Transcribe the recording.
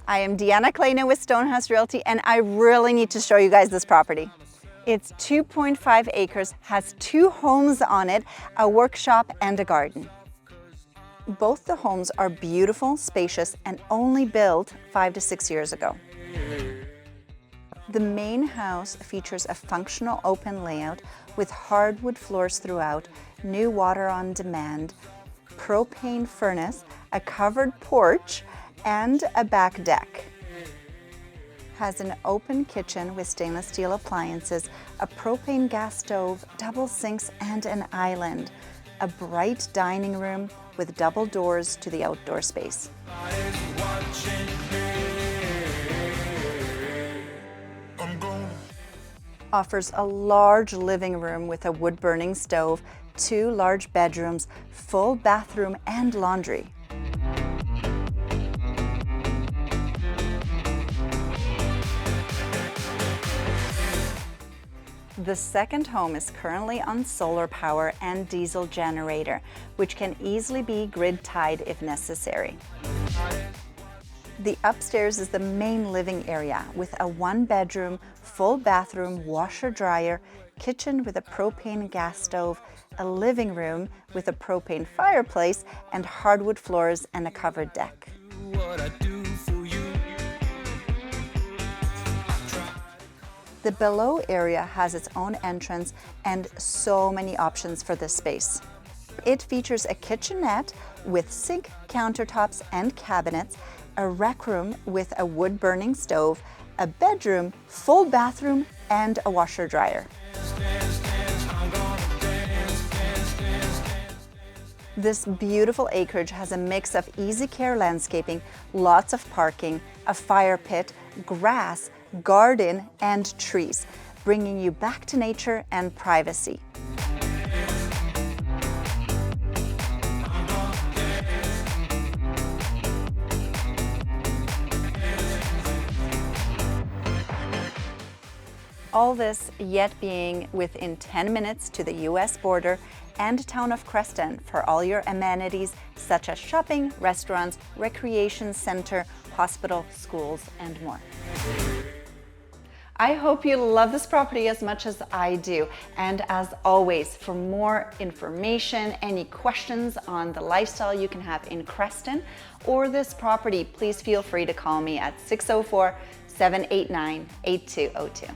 I am Deanna Clayton with Stonehouse Realty, and I really need to show you guys this property. It's 2.5 acres, has 2 homes on it, a workshop and a garden. Both the homes are beautiful, spacious, and only built 5 to 6 years ago. The main house features a functional open layout with hardwood floors throughout, new water on demand, propane furnace, a covered porch, and a back deck. Has an open kitchen with stainless steel appliances, a propane gas stove, double sinks, and an island. A bright dining room with double doors to the outdoor space. Offers a large living room with a wood-burning stove, 2 large bedrooms, full bathroom, and laundry. The second home is currently on solar power and diesel generator, which can easily be grid-tied if necessary. The upstairs is the main living area with a 1-bedroom, full bathroom, washer-dryer, kitchen with a propane gas stove, a living room with a propane fireplace, and hardwood floors and a covered deck. The below area has its own entrance and so many options for this space. It features a kitchenette with sink, countertops, and cabinets, a rec room with a wood-burning stove, a bedroom, full bathroom, and a washer-dryer. This beautiful acreage has a mix of easy care landscaping, lots of parking, a fire pit, grass, garden, and trees, bringing you back to nature and privacy. All this yet being within 10 minutes to the US border and town of Creston for all your amenities such as shopping, restaurants, recreation center, hospital, schools, and more. I hope you love this property as much as I do. And as always, for more information, any questions on the lifestyle you can have in Creston or this property, please feel free to call me at 604-789-8202.